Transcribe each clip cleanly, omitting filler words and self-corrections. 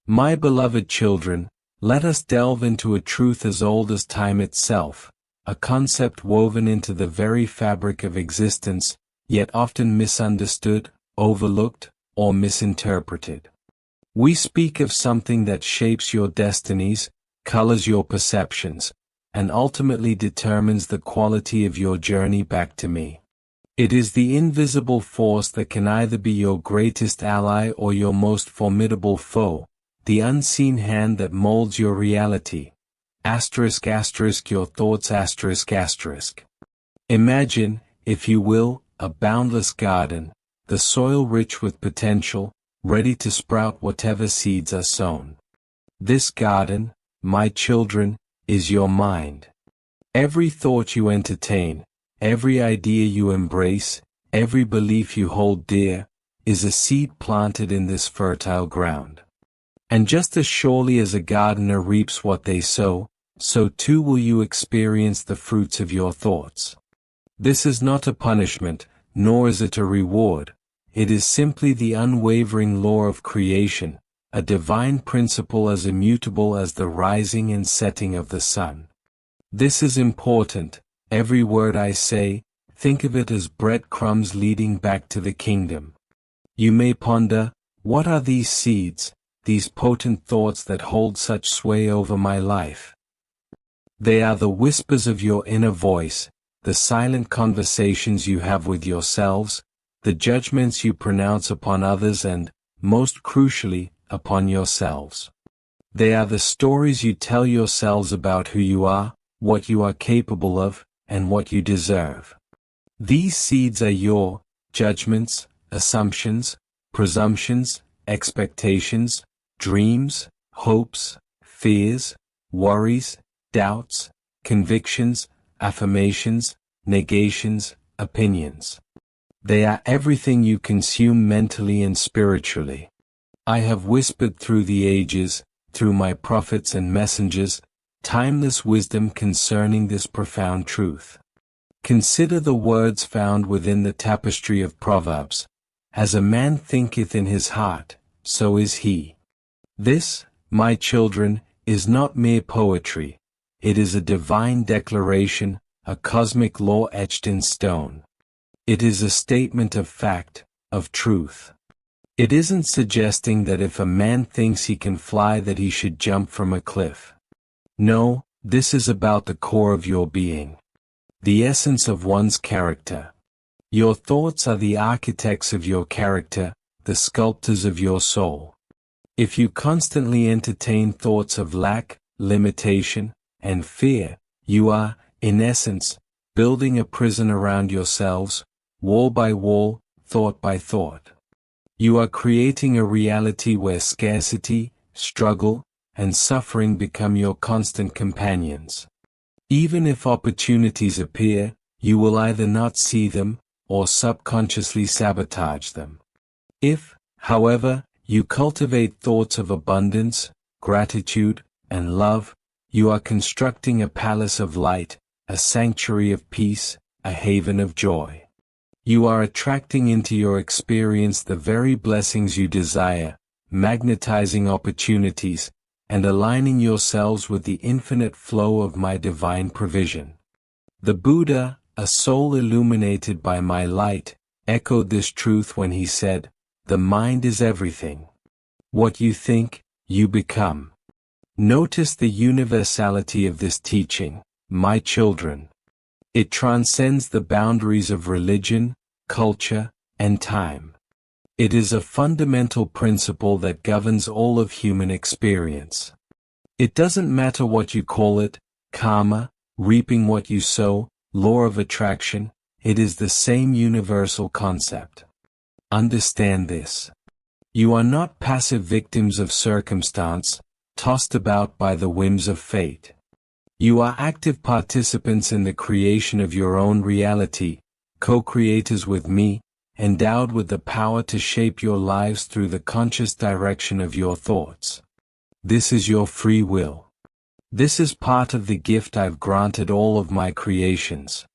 My beloved children, let us delve into a truth as old as time itself, a concept woven into the very fabric of existence, yet often misunderstood, overlooked, or misinterpreted. We speak of something that shapes your destinies, colors your perceptions, and ultimately determines the quality of your journey back to me. It is the invisible force that can either be your greatest ally or your most formidable foe, the unseen hand that molds your reality. Asterisk asterisk your thoughts asterisk asterisk. Imagine, if you will, a boundless garden, the soil rich with potential, ready to sprout whatever seeds are sown. This garden, my children, is your mind. Every thought you entertain, every idea you embrace, every belief you hold dear, is a seed planted in this fertile ground. And just as surely as a gardener reaps what they sow, so too will you experience the fruits of your thoughts. This is not a punishment, nor is it a reward. It is simply the unwavering law of creation, a divine principle as immutable as the rising and setting of the sun. This is important. Every word I say, think of it as breadcrumbs leading back to the kingdom. You may ponder, what are these seeds, these potent thoughts that hold such sway over my life? They are the whispers of your inner voice, the silent conversations you have with yourselves, the judgments you pronounce upon others and, most crucially, upon yourselves. They are the stories you tell yourselves about who you are, what you are capable of, and what you deserve. These seeds are your judgments, assumptions, presumptions, expectations, dreams, hopes, fears, worries, doubts, convictions, affirmations, negations, opinions. They are everything you consume mentally and spiritually. I have whispered through the ages, through my prophets and messengers, timeless wisdom concerning this profound truth. Consider the words found within the tapestry of Proverbs. As a man thinketh in his heart, so is he. This, my children, is not mere poetry. It is a divine declaration, a cosmic law etched in stone. It is a statement of fact, of truth. It isn't suggesting that if a man thinks he can fly that he should jump from a cliff. No, this is about the core of your being. The essence of one's character. Your thoughts are the architects of your character, the sculptors of your soul. If you constantly entertain thoughts of lack, limitation, and fear, you are, in essence, building a prison around yourselves, wall by wall, thought by thought. You are creating a reality where scarcity, struggle, and suffering become your constant companions. Even if opportunities appear, you will either not see them, or subconsciously sabotage them. If, however, you cultivate thoughts of abundance, gratitude, and love, you are constructing a palace of light, a sanctuary of peace, a haven of joy. You are attracting into your experience the very blessings you desire, magnetizing opportunities, and aligning yourselves with the infinite flow of my divine provision. The Buddha, a soul illuminated by my light, echoed this truth when he said, "The mind is everything. What you think, you become." Notice the universality of this teaching, my children. It transcends the boundaries of religion, culture, and time. It is a fundamental principle that governs all of human experience. It doesn't matter what you call it, karma, reaping what you sow, law of attraction, it is the same universal concept. Understand this. You are not passive victims of circumstance, tossed about by the whims of fate. You are active participants in the creation of your own reality, co-creators with me, endowed with the power to shape your lives through the conscious direction of your thoughts. This is your free will. This is part of the gift I've granted all of my creations.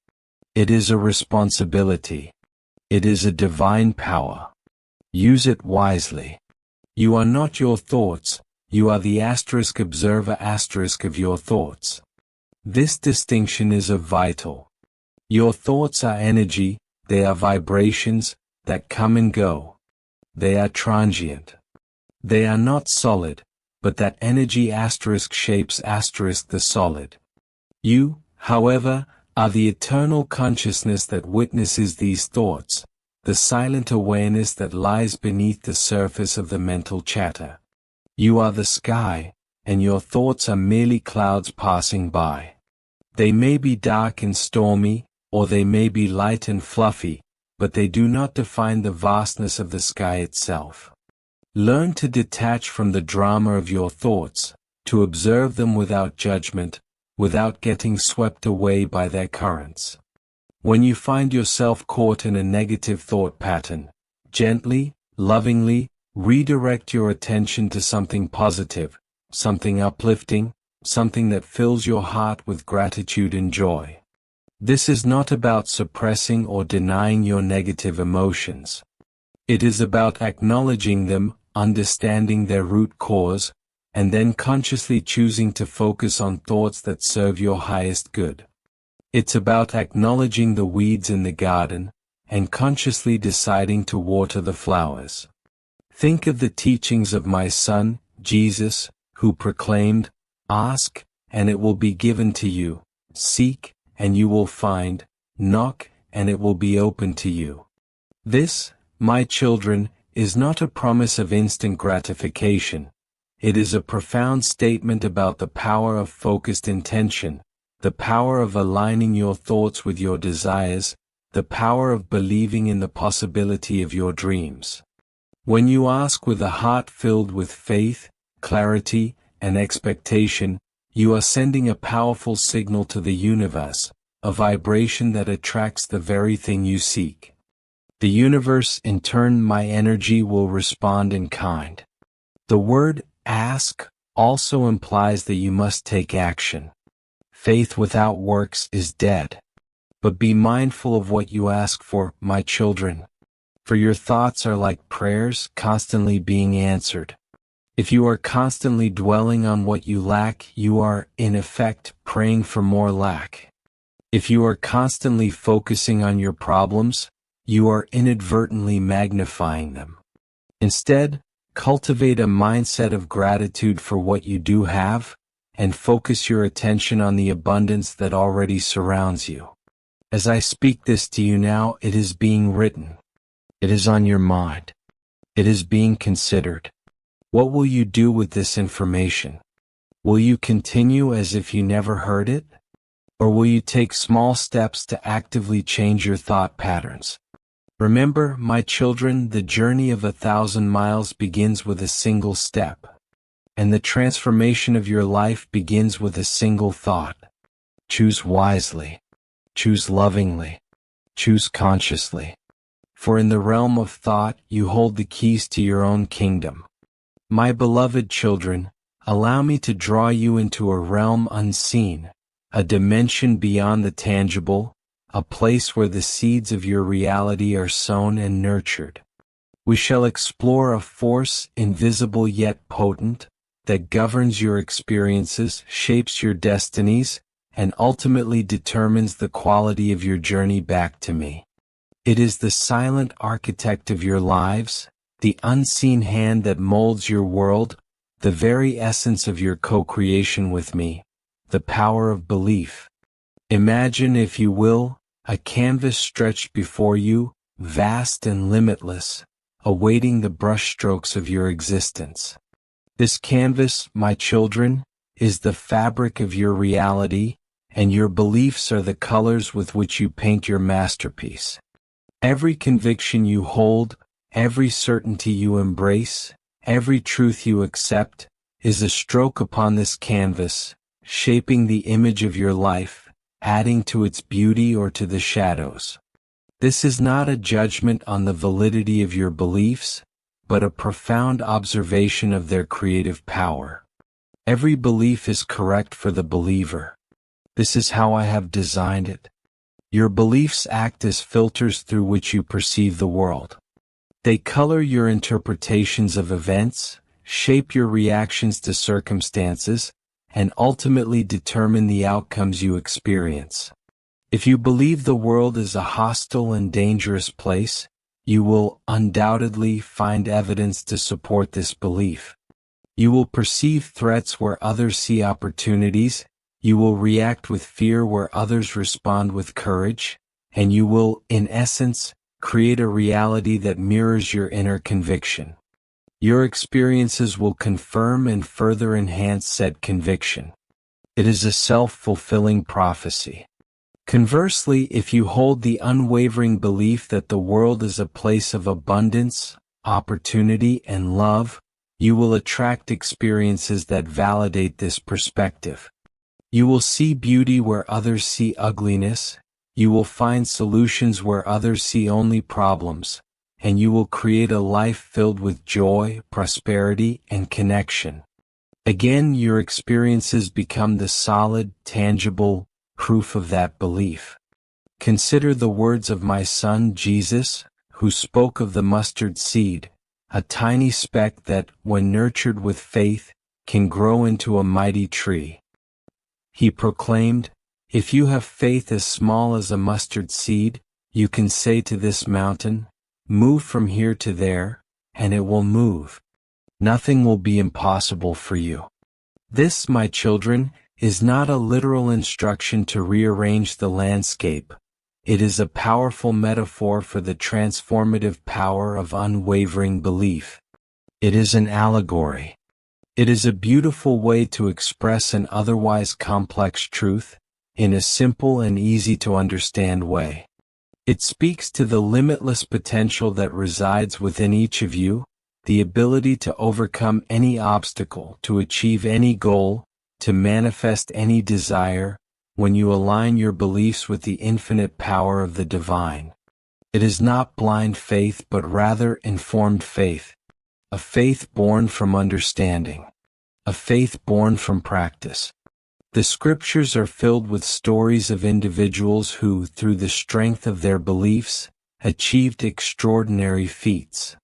It is a responsibility. It is a divine power. Use it wisely. You are not your thoughts, you are the observer of your thoughts. This distinction is vital. Your thoughts are energy, they are vibrations, that come and go. They are transient. They are not solid, but that energy shapes the solid. You, however, are the eternal consciousness that witnesses these thoughts, the silent awareness that lies beneath the surface of the mental chatter. You are the sky, and your thoughts are merely clouds passing by. They may be dark and stormy, or they may be light and fluffy, but they do not define the vastness of the sky itself. Learn to detach from the drama of your thoughts, to observe them without judgment, without getting swept away by their currents. When you find yourself caught in a negative thought pattern, gently, lovingly, redirect your attention to something positive, something uplifting, something that fills your heart with gratitude and joy. This is not about suppressing or denying your negative emotions. It is about acknowledging them, understanding their root cause, and then consciously choosing to focus on thoughts that serve your highest good. It's about acknowledging the weeds in the garden, and consciously deciding to water the flowers. Think of the teachings of my son, Jesus, who proclaimed, "Ask, and it will be given to you. Seek, and you will find. Knock, and it will be open to you." This, my children, is not a promise of instant gratification. It is a profound statement about the power of focused intention, the power of aligning your thoughts with your desires, the power of believing in the possibility of your dreams. When you ask with a heart filled with faith, clarity, and expectation, you are sending a powerful signal to the universe, a vibration that attracts the very thing you seek. The universe, in turn, my energy, will respond in kind. The word ask also implies that you must take action. Faith without works is dead. But be mindful of what you ask for, my children. For your thoughts are like prayers constantly being answered. If you are constantly dwelling on what you lack, you are, in effect, praying for more lack. If you are constantly focusing on your problems, you are inadvertently magnifying them. Instead, cultivate a mindset of gratitude for what you do have, and focus your attention on the abundance that already surrounds you. As I speak this to you now, it is being written. It is on your mind. It is being considered. What will you do with this information? Will you continue as if you never heard it? Or will you take small steps to actively change your thought patterns? Remember, my children, the journey of 1,000 miles begins with a single step. And the transformation of your life begins with a single thought. Choose wisely. Choose lovingly. Choose consciously. For in the realm of thought, you hold the keys to your own kingdom. My beloved children, allow me to draw you into a realm unseen, a dimension beyond the tangible, a place where the seeds of your reality are sown and nurtured. We shall explore a force, invisible yet potent, that governs your experiences, shapes your destinies, and ultimately determines the quality of your journey back to me. It is the silent architect of your lives, the unseen hand that molds your world, the very essence of your co-creation with me, the power of belief. Imagine, if you will, a canvas stretched before you, vast and limitless, awaiting the brushstrokes of your existence. This canvas, my children, is the fabric of your reality, and your beliefs are the colors with which you paint your masterpiece. Every conviction you hold, every certainty you embrace, every truth you accept, is a stroke upon this canvas, shaping the image of your life, adding to its beauty or to the shadows. This is not a judgment on the validity of your beliefs, but a profound observation of their creative power. Every belief is correct for the believer. This is how I have designed it. Your beliefs act as filters through which you perceive the world. They color your interpretations of events, shape your reactions to circumstances, and ultimately determine the outcomes you experience. If you believe the world is a hostile and dangerous place, you will undoubtedly find evidence to support this belief. You will perceive threats where others see opportunities, you will react with fear where others respond with courage, and you will, in essence, create a reality that mirrors your inner conviction. Your experiences will confirm and further enhance said conviction. It is a self-fulfilling prophecy. Conversely, if you hold the unwavering belief that the world is a place of abundance, opportunity, and love, you will attract experiences that validate this perspective. You will see beauty where others see ugliness, you will find solutions where others see only problems, and you will create a life filled with joy, prosperity, and connection. Again, your experiences become the solid, tangible proof of that belief. Consider the words of my son Jesus, who spoke of the mustard seed, a tiny speck that, when nurtured with faith, can grow into a mighty tree. He proclaimed, "If you have faith as small as a mustard seed, you can say to this mountain, 'Move from here to there,' and it will move. Nothing will be impossible for you." This, my children, is not a literal instruction to rearrange the landscape. It is a powerful metaphor for the transformative power of unwavering belief. It is an allegory. It is a beautiful way to express an otherwise complex truth, in a simple and easy-to-understand way. It speaks to the limitless potential that resides within each of you, the ability to overcome any obstacle, to achieve any goal, to manifest any desire, when you align your beliefs with the infinite power of the divine. It is not blind faith but rather informed faith, a faith born from understanding, a faith born from practice. The scriptures are filled with stories of individuals who, through the strength of their beliefs, achieved extraordinary feats.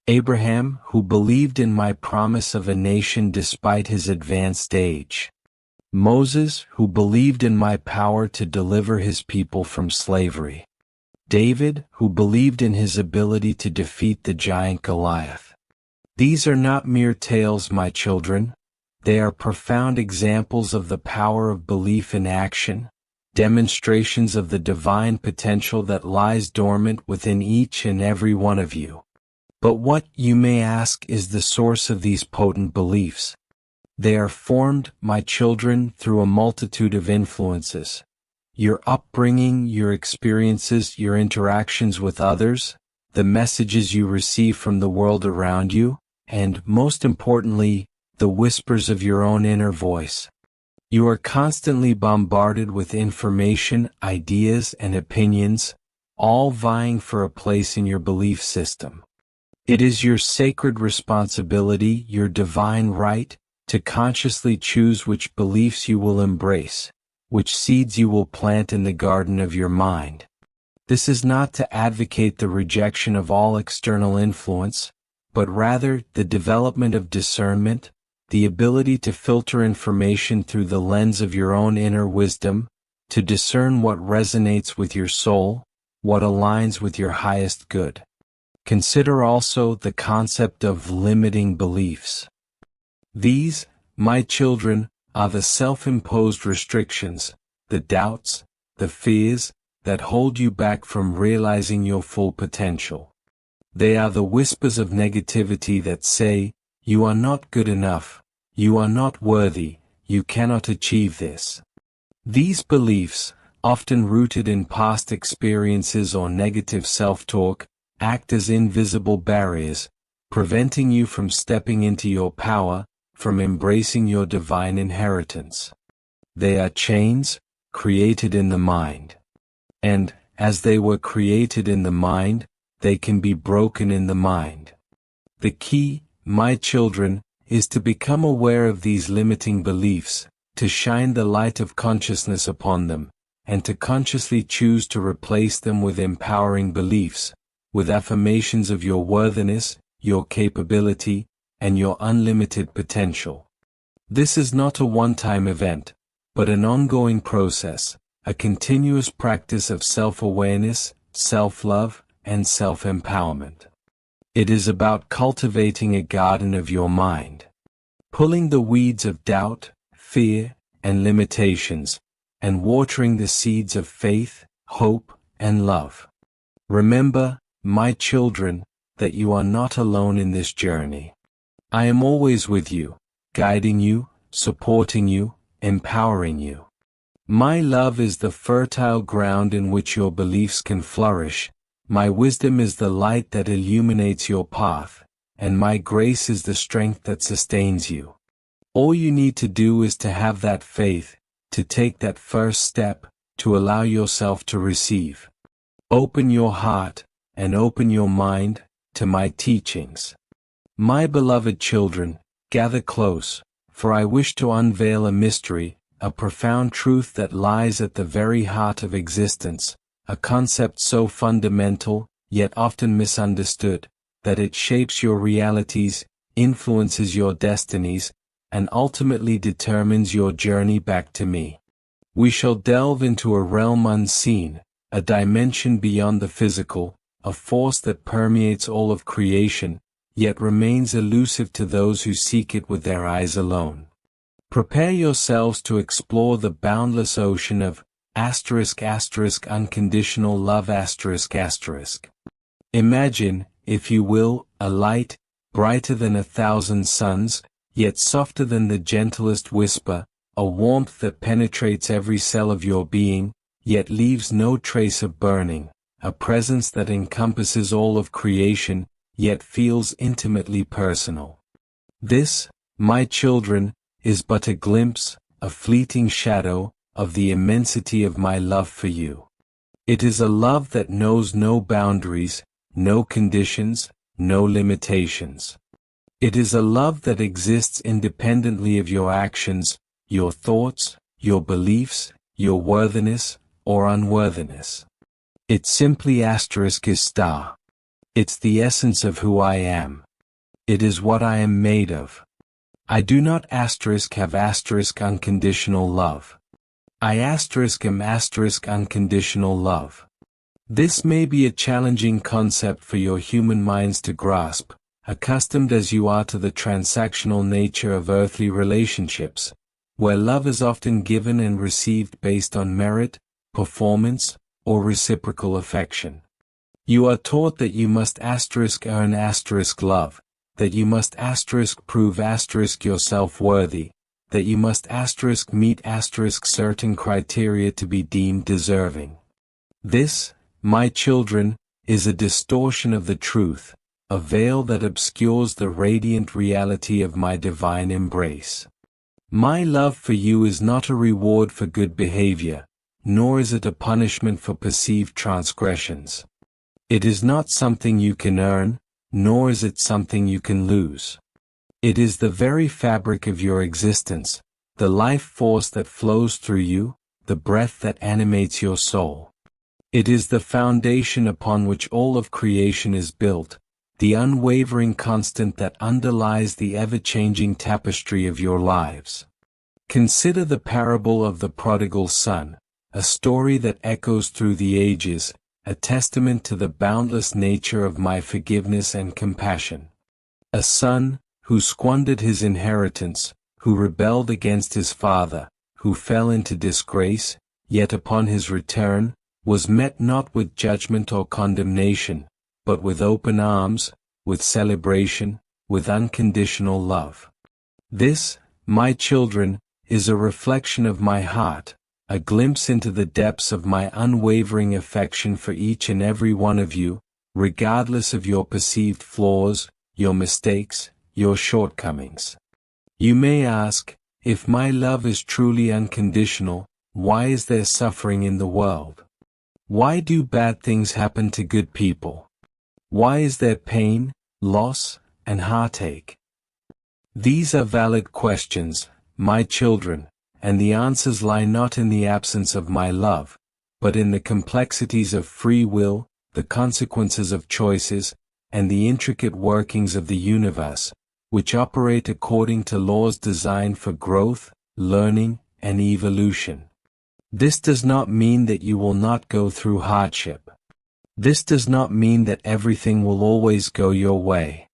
Abraham, who believed in my promise of a nation despite his advanced age. Moses, who believed in my power to deliver his people from slavery. David, who believed in his ability to defeat the giant Goliath. These are not mere tales, my children. They are profound examples of the power of belief in action, demonstrations of the divine potential that lies dormant within each and every one of you. But what, you may ask, is the source of these potent beliefs? They are formed, my children, through a multitude of influences. Your upbringing, your experiences, your interactions with others, the messages you receive from the world around you, and, most importantly, the whispers of your own inner voice. You are constantly bombarded with information, ideas, and opinions, all vying for a place in your belief system. It is your sacred responsibility, your divine right, to consciously choose which beliefs you will embrace, which seeds you will plant in the garden of your mind. This is not to advocate the rejection of all external influence, but rather the development of discernment, the ability to filter information through the lens of your own inner wisdom, to discern what resonates with your soul, what aligns with your highest good. Consider also the concept of limiting beliefs. These, my children, are the self-imposed restrictions, the doubts, the fears, that hold you back from realizing your full potential. They are the whispers of negativity that say, "You are not good enough, you are not worthy, you cannot achieve this." These beliefs, often rooted in past experiences or negative self-talk, act as invisible barriers, preventing you from stepping into your power, from embracing your divine inheritance. They are chains, created in the mind. And, as they were created in the mind, they can be broken in the mind. The key, my children, is to become aware of these limiting beliefs, to shine the light of consciousness upon them, and to consciously choose to replace them with empowering beliefs, with affirmations of your worthiness, your capability, and your unlimited potential. This is not a one-time event, but an ongoing process, a continuous practice of self-awareness, self-love, and self-empowerment. It is about cultivating a garden of your mind, pulling the weeds of doubt, fear, and limitations, and watering the seeds of faith, hope, and love. Remember, my children, that you are not alone in this journey. I am always with you, guiding you, supporting you, empowering you. My love is the fertile ground in which your beliefs can flourish, my wisdom is the light that illuminates your path, and my grace is the strength that sustains you. All you need to do is to have that faith, to take that first step, to allow yourself to receive. Open your heart, and open your mind, to my teachings. My beloved children, gather close, for I wish to unveil a mystery, a profound truth that lies at the very heart of existence, a concept so fundamental, yet often misunderstood, that it shapes your realities, influences your destinies, and ultimately determines your journey back to me. We shall delve into a realm unseen, a dimension beyond the physical, a force that permeates all of creation, yet remains elusive to those who seek it with their eyes alone. Prepare yourselves to explore the boundless ocean of unconditional love. Imagine, if you will, a light, brighter than 1,000 suns, yet softer than the gentlest whisper, a warmth that penetrates every cell of your being, yet leaves no trace of burning, a presence that encompasses all of creation, yet feels intimately personal. This, my children, is but a glimpse, a fleeting shadow, of the immensity of my love for you. It is a love that knows no boundaries, no conditions, no limitations. It is a love that exists independently of your actions, your thoughts, your beliefs, your worthiness, or unworthiness. It simply is star. It's the essence of who I am. It is what I am made of. I do not have unconditional love. I am unconditional love. This may be a challenging concept for your human minds to grasp, accustomed as you are to the transactional nature of earthly relationships, where love is often given and received based on merit, performance, or reciprocal affection. You are taught that you must earn love, that you must prove yourself worthy, that you must meet certain criteria to be deemed deserving. This, my children, is a distortion of the truth, a veil that obscures the radiant reality of my divine embrace. My love for you is not a reward for good behavior, nor is it a punishment for perceived transgressions. It is not something you can earn, nor is it something you can lose. It is the very fabric of your existence, the life force that flows through you, the breath that animates your soul. It is the foundation upon which all of creation is built, the unwavering constant that underlies the ever-changing tapestry of your lives. Consider the parable of the prodigal son, a story that echoes through the ages, a testament to the boundless nature of my forgiveness and compassion. A son, who squandered his inheritance, who rebelled against his father, who fell into disgrace, yet upon his return, was met not with judgment or condemnation, but with open arms, with celebration, with unconditional love. This, my children, is a reflection of my heart, a glimpse into the depths of my unwavering affection for each and every one of you, regardless of your perceived flaws, your mistakes, your shortcomings. You may ask, if my love is truly unconditional, why is there suffering in the world? Why do bad things happen to good people? Why is there pain, loss, and heartache? These are valid questions, my children, and the answers lie not in the absence of my love, but in the complexities of free will, the consequences of choices, and the intricate workings of the universe, which operate according to laws designed for growth, learning, and evolution. This does not mean that you will not go through hardship. This does not mean that everything will always go your way.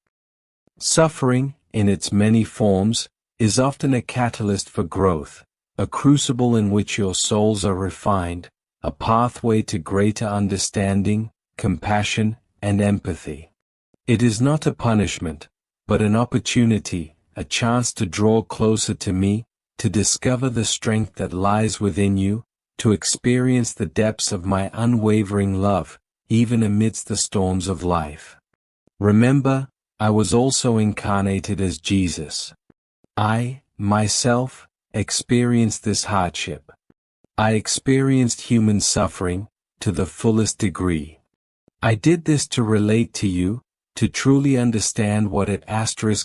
Suffering, in its many forms, is often a catalyst for growth, a crucible in which your souls are refined, a pathway to greater understanding, compassion, and empathy. It is not a punishment, but an opportunity, a chance to draw closer to me, to discover the strength that lies within you, to experience the depths of my unwavering love, even amidst the storms of life. Remember, I was also incarnated as Jesus. I, myself, experienced this hardship. I experienced human suffering, to the fullest degree. I did this to relate to you, to truly understand what it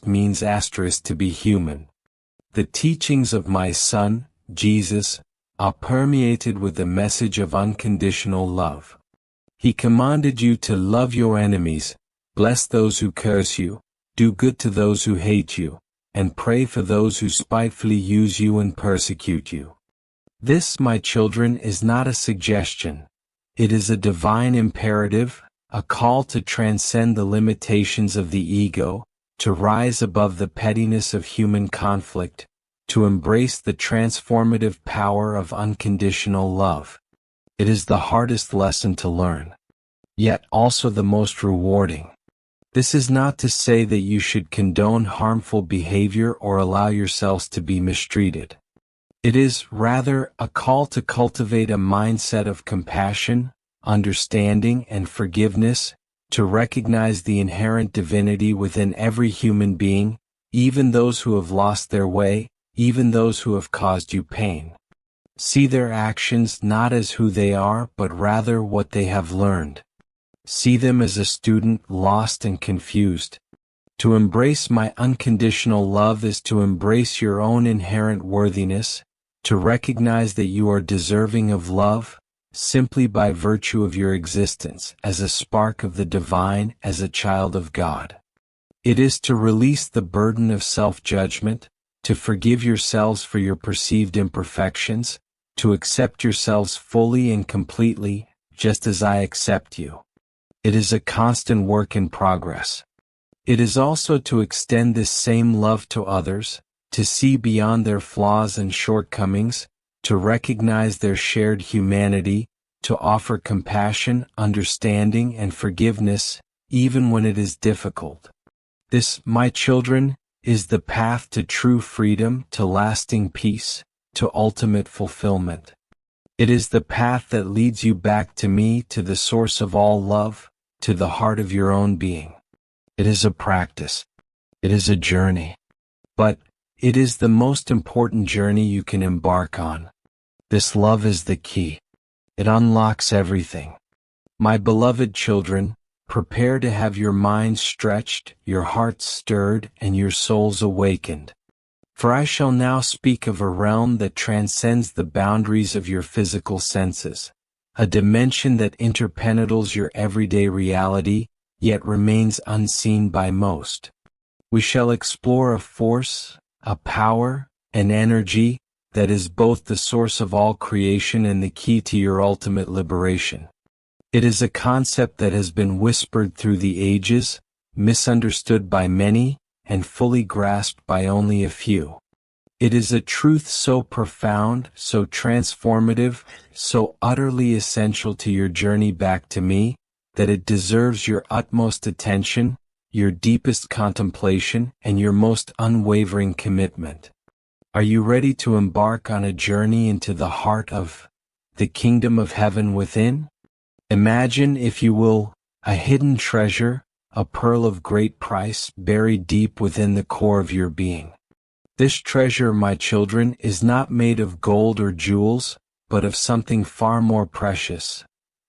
means to be human. The teachings of my Son, Jesus, are permeated with the message of unconditional love. He commanded you to love your enemies, bless those who curse you, do good to those who hate you, and pray for those who spitefully use you and persecute you. This, my children, is not a suggestion. It is a divine imperative, a call to transcend the limitations of the ego, to rise above the pettiness of human conflict, to embrace the transformative power of unconditional love. It is the hardest lesson to learn, yet also the most rewarding. This is not to say that you should condone harmful behavior or allow yourselves to be mistreated. It is, rather, a call to cultivate a mindset of compassion, understanding, and forgiveness, to recognize the inherent divinity within every human being, even those who have lost their way, even those who have caused you pain. See their actions not as who they are, but rather what they have learned. See them as a student lost and confused. To embrace my unconditional love is to embrace your own inherent worthiness, to recognize that you are deserving of love, simply by virtue of your existence as a spark of the divine, as a child of God. It is to release the burden of self-judgment, to forgive yourselves for your perceived imperfections, to accept yourselves fully and completely, just as I accept you. It is a constant work in progress. It is also to extend this same love to others, to see beyond their flaws and shortcomings, to recognize their shared humanity, to offer compassion, understanding, and forgiveness, even when it is difficult. This, my children, is the path to true freedom, to lasting peace, to ultimate fulfillment. It is the path that leads you back to me, to the source of all love, to the heart of your own being. It is a practice. It is a journey. But it is the most important journey you can embark on. This love is the key. It unlocks everything. My beloved children, prepare to have your minds stretched, your hearts stirred, and your souls awakened. For I shall now speak of a realm that transcends the boundaries of your physical senses, a dimension that interpenetrates your everyday reality, yet remains unseen by most. We shall explore a force, a power, an energy, that is both the source of all creation and the key to your ultimate liberation. It is a concept that has been whispered through the ages, misunderstood by many, and fully grasped by only a few. It is a truth so profound, so transformative, so utterly essential to your journey back to me, that it deserves your utmost attention, your deepest contemplation, and your most unwavering commitment. Are you ready to embark on a journey into the heart of the kingdom of heaven within? Imagine, if you will, a hidden treasure, a pearl of great price buried deep within the core of your being. This treasure, my children, is not made of gold or jewels, but of something far more precious.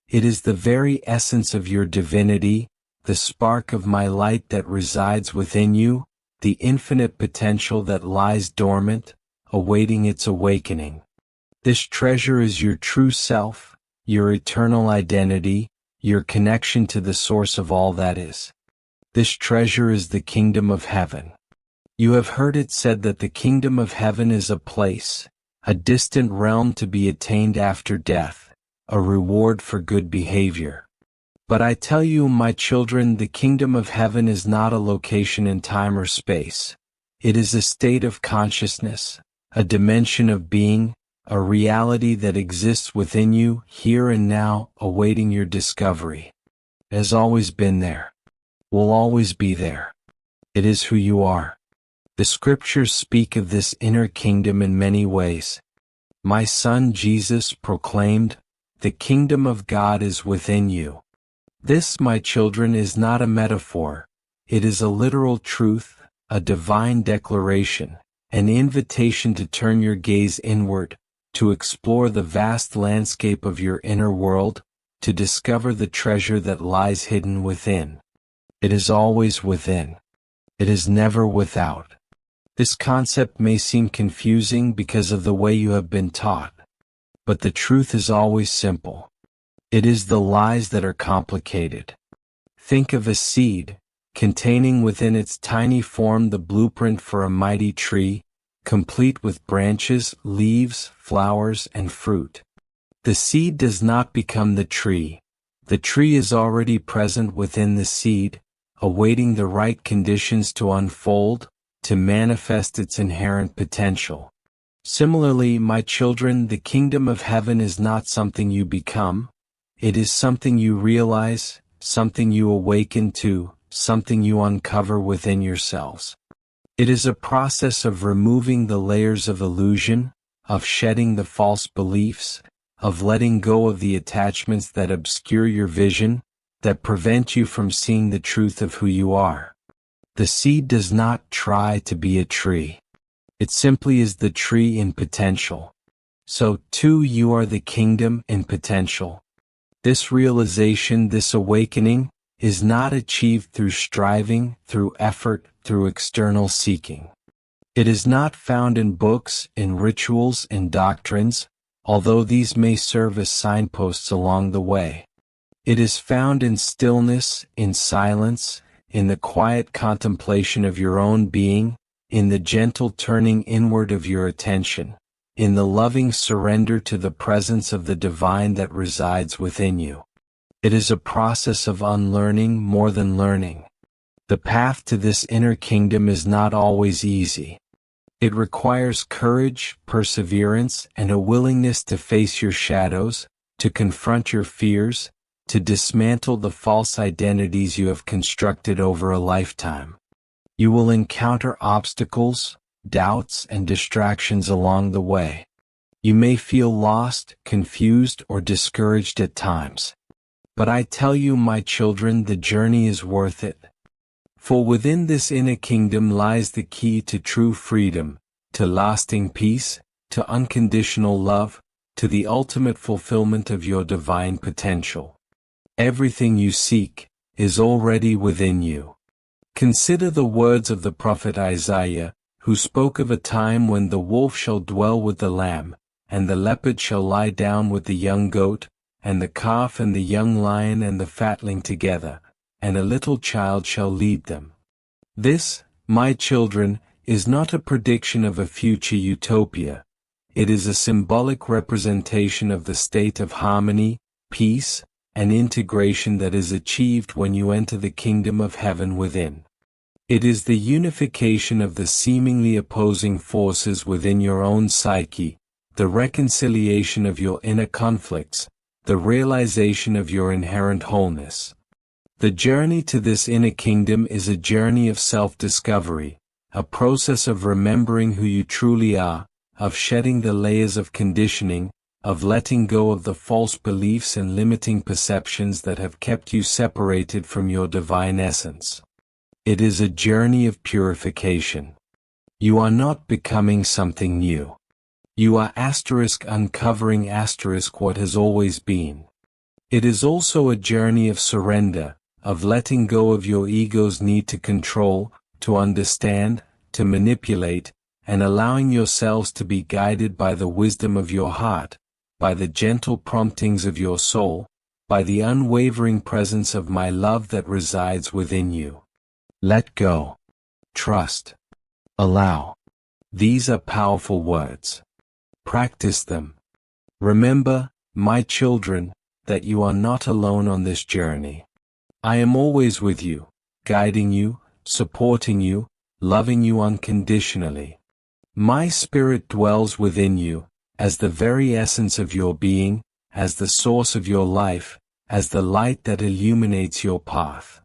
It is the very essence of your divinity, the spark of my light that resides within you, the infinite potential that lies dormant, awaiting its awakening. This treasure is your true self, your eternal identity, your connection to the source of all that is. This treasure is the kingdom of heaven. You have heard it said that the kingdom of heaven is a place, a distant realm to be attained after death, a reward for good behavior. But I tell you, my children, the kingdom of heaven is not a location in time or space. It is a state of consciousness, a dimension of being, a reality that exists within you, here and now, awaiting your discovery. It has always been there. Will always be there. It is who you are. The scriptures speak of this inner kingdom in many ways. My son Jesus proclaimed, "The kingdom of God is within you." This, my children, is not a metaphor. It is a literal truth, a divine declaration, an invitation to turn your gaze inward, to explore the vast landscape of your inner world, to discover the treasure that lies hidden within. It is always within. It is never without. This concept may seem confusing because of the way you have been taught, but the truth is always simple. It is the lies that are complicated. Think of a seed, containing within its tiny form the blueprint for a mighty tree, complete with branches, leaves, flowers, and fruit. The seed does not become the tree. The tree is already present within the seed, awaiting the right conditions to unfold, to manifest its inherent potential. Similarly, my children, the kingdom of heaven is not something you become. It is something you realize, something you awaken to, something you uncover within yourselves. It is a process of removing the layers of illusion, of shedding the false beliefs, of letting go of the attachments that obscure your vision, that prevent you from seeing the truth of who you are. The seed does not try to be a tree. It simply is the tree in potential. So, too, you are the kingdom in potential. This realization, this awakening, is not achieved through striving, through effort, through external seeking. It is not found in books, in rituals, in doctrines, although these may serve as signposts along the way. It is found in stillness, in silence, in the quiet contemplation of your own being, in the gentle turning inward of your attention, in the loving surrender to the presence of the divine that resides within you. It is a process of unlearning more than learning. The path to this inner kingdom is not always easy. It requires courage, perseverance, and a willingness to face your shadows, to confront your fears, to dismantle the false identities you have constructed over a lifetime. You will encounter obstacles, doubts, and distractions along the way. You may feel lost, confused, or discouraged at times. But I tell you, my children, the journey is worth it. For within this inner kingdom lies the key to true freedom, to lasting peace, to unconditional love, to the ultimate fulfillment of your divine potential. Everything you seek is already within you. Consider the words of the prophet Isaiah, who spoke of a time when the wolf shall dwell with the lamb, and the leopard shall lie down with the young goat, and the calf and the young lion and the fatling together, and a little child shall lead them. This, my children, is not a prediction of a future utopia. It is a symbolic representation of the state of harmony, peace, and integration that is achieved when you enter the kingdom of heaven within. It is the unification of the seemingly opposing forces within your own psyche, the reconciliation of your inner conflicts, the realization of your inherent wholeness. The journey to this inner kingdom is a journey of self-discovery, a process of remembering who you truly are, of shedding the layers of conditioning, of letting go of the false beliefs and limiting perceptions that have kept you separated from your divine essence. It is a journey of purification. You are not becoming something new. You are uncovering what has always been. It is also a journey of surrender, of letting go of your ego's need to control, to understand, to manipulate, and allowing yourselves to be guided by the wisdom of your heart, by the gentle promptings of your soul, by the unwavering presence of my love that resides within you. Let go. Trust. Allow. These are powerful words. Practice them. Remember, my children, that you are not alone on this journey. I am always with you, guiding you, supporting you, loving you unconditionally. My spirit dwells within you, as the very essence of your being, as the source of your life, as the light that illuminates your path.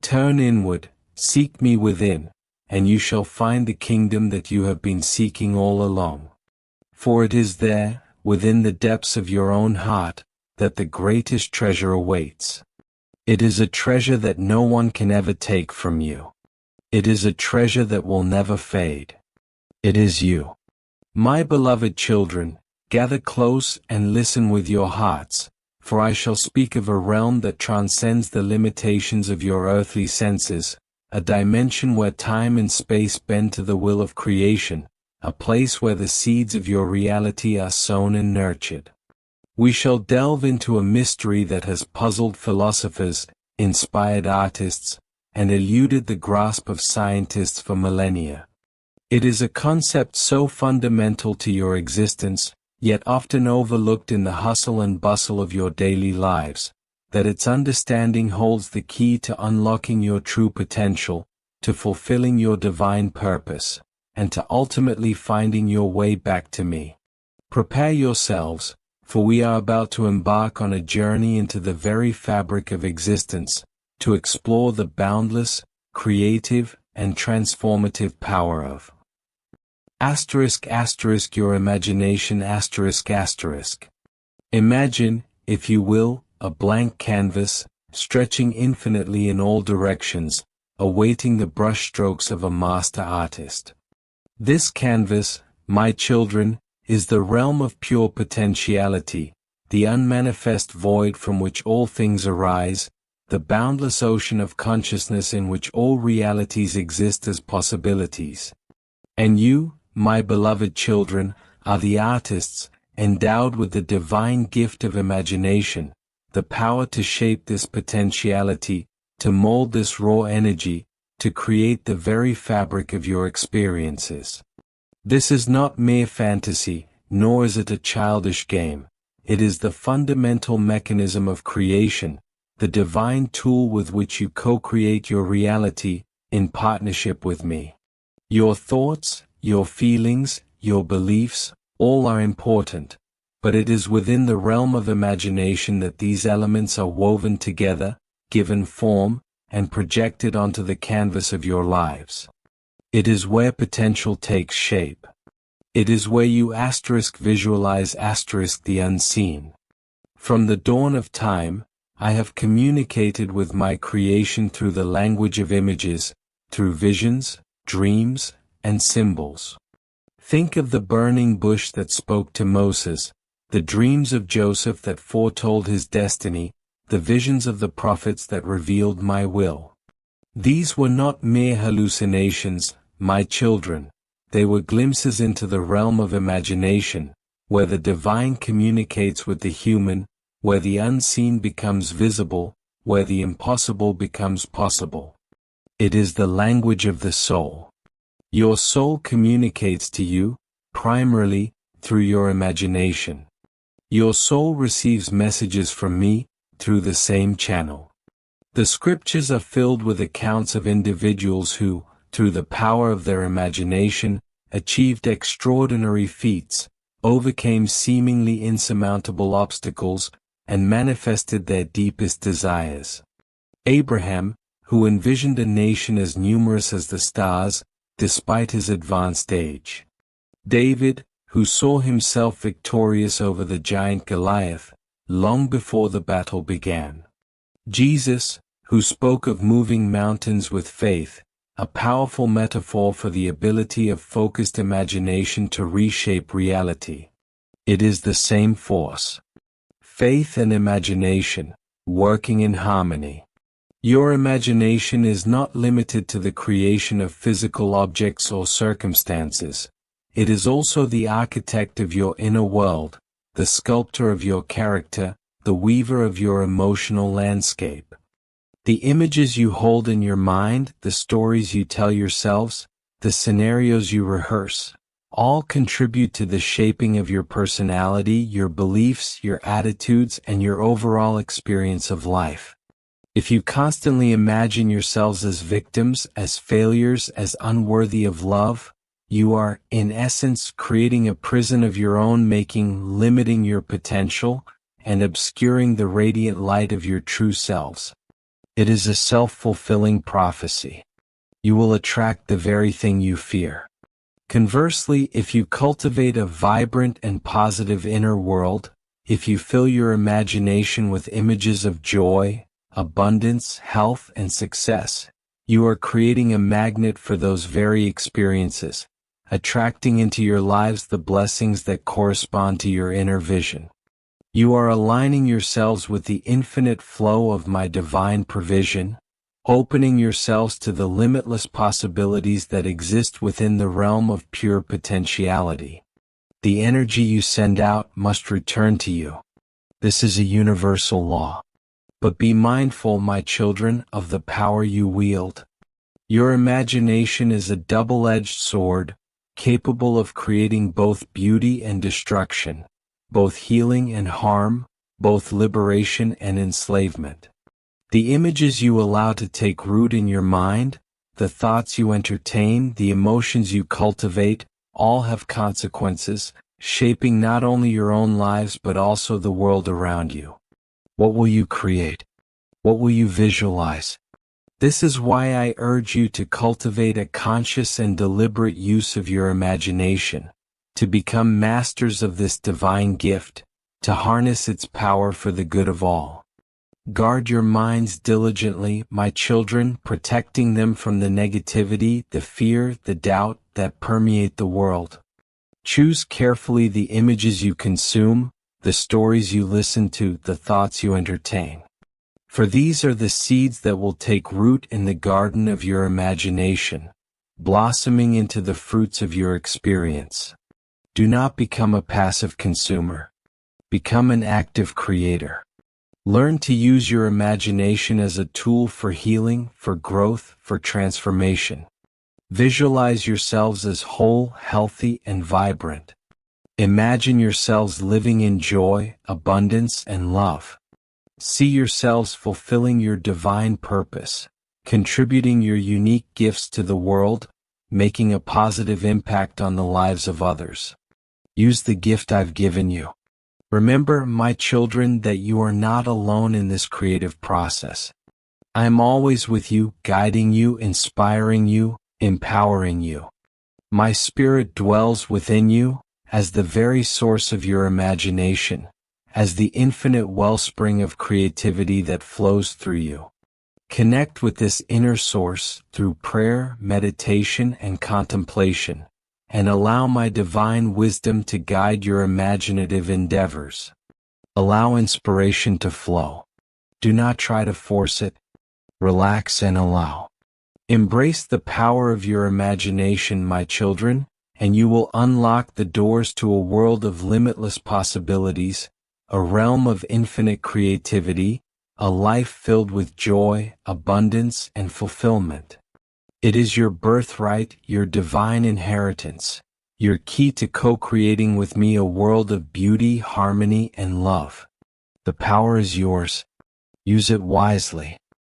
Turn inward, seek me within, and you shall find the kingdom that you have been seeking all along. For it is there, within the depths of your own heart, that the greatest treasure awaits. It is a treasure that no one can ever take from you. It is a treasure that will never fade. It is you. My beloved children, gather close and listen with your hearts, for I shall speak of a realm that transcends the limitations of your earthly senses, a dimension where time and space bend to the will of creation, a place where the seeds of your reality are sown and nurtured. We shall delve into a mystery that has puzzled philosophers, inspired artists, and eluded the grasp of scientists for millennia. It is a concept so fundamental to your existence, yet often overlooked in the hustle and bustle of your daily lives, that its understanding holds the key to unlocking your true potential, to fulfilling your divine purpose, and to ultimately finding your way back to me. Prepare yourselves, for we are about to embark on a journey into the very fabric of existence, to explore the boundless, creative, and transformative power of your imagination. Imagine, if you will, a blank canvas, stretching infinitely in all directions, awaiting the brushstrokes of a master artist. This canvas, my children, is the realm of pure potentiality, the unmanifest void from which all things arise, the boundless ocean of consciousness in which all realities exist as possibilities. And you, my beloved children, are the artists, endowed with the divine gift of imagination, the power to shape this potentiality, to mold this raw energy, to create the very fabric of your experiences. This is not mere fantasy, nor is it a childish game. It is the fundamental mechanism of creation, the divine tool with which you co-create your reality, in partnership with me. Your thoughts, your feelings, your beliefs, all are important, but it is within the realm of imagination that these elements are woven together, given form, and projected onto the canvas of your lives. It is where potential takes shape. It is where you visualize the unseen. From the dawn of time, I have communicated with my creation through the language of images, through visions, dreams, and symbols. Think of the burning bush that spoke to Moses, the dreams of Joseph that foretold his destiny, the visions of the prophets that revealed my will. These were not mere hallucinations, my children. They were glimpses into the realm of imagination, where the divine communicates with the human, where the unseen becomes visible, where the impossible becomes possible. It is the language of the soul. Your soul communicates to you, primarily, through your imagination. Your soul receives messages from me, through the same channel. The scriptures are filled with accounts of individuals who, through the power of their imagination, achieved extraordinary feats, overcame seemingly insurmountable obstacles, and manifested their deepest desires. Abraham, who envisioned a nation as numerous as the stars, despite his advanced age. David, who saw himself victorious over the giant Goliath, long before the battle began. Jesus, who spoke of moving mountains with faith, a powerful metaphor for the ability of focused imagination to reshape reality. It is the same force. Faith and imagination, working in harmony. Your imagination is not limited to the creation of physical objects or circumstances. It is also the architect of your inner world, the sculptor of your character, the weaver of your emotional landscape. The images you hold in your mind, the stories you tell yourselves, the scenarios you rehearse, all contribute to the shaping of your personality, your beliefs, your attitudes, and your overall experience of life. If you constantly imagine yourselves as victims, as failures, as unworthy of love, you are, in essence, creating a prison of your own making, limiting your potential, and obscuring the radiant light of your true selves. It is a self-fulfilling prophecy. You will attract the very thing you fear. Conversely, if you cultivate a vibrant and positive inner world, if you fill your imagination with images of joy, abundance, health, and success, you are creating a magnet for those very experiences, attracting into your lives the blessings that correspond to your inner vision. You are aligning yourselves with the infinite flow of my divine provision, opening yourselves to the limitless possibilities that exist within the realm of pure potentiality. The energy you send out must return to you. This is a universal law. But be mindful, my children, of the power you wield. Your imagination is a double-edged sword, capable of creating both beauty and destruction, both healing and harm, both liberation and enslavement. The images you allow to take root in your mind, the thoughts you entertain, the emotions you cultivate, all have consequences, shaping not only your own lives but also the world around you. What will you create? What will you visualize? This is why I urge you to cultivate a conscious and deliberate use of your imagination, to become masters of this divine gift, to harness its power for the good of all. Guard your minds diligently, my children, protecting them from the negativity, the fear, the doubt that permeate the world. Choose carefully the images you consume, the stories you listen to, the thoughts you entertain. For these are the seeds that will take root in the garden of your imagination, blossoming into the fruits of your experience. Do not become a passive consumer. Become an active creator. Learn to use your imagination as a tool for healing, for growth, for transformation. Visualize yourselves as whole, healthy, and vibrant. Imagine yourselves living in joy, abundance, and love. See yourselves fulfilling your divine purpose, contributing your unique gifts to the world, making a positive impact on the lives of others. Use the gift I've given you. Remember, my children, that you are not alone in this creative process. I am always with you, guiding you, inspiring you, empowering you. My spirit dwells within you, as the very source of your imagination, as the infinite wellspring of creativity that flows through you. Connect with this inner source through prayer, meditation, and contemplation, and allow my divine wisdom to guide your imaginative endeavors. Allow inspiration to flow. Do not try to force it. Relax and allow. Embrace the power of your imagination, my children, and you will unlock the doors to a world of limitless possibilities, a realm of infinite creativity, a life filled with joy, abundance, and fulfillment. It is your birthright, your divine inheritance, your key to co-creating with me a world of beauty, harmony, and love. The power is yours. Use it wisely.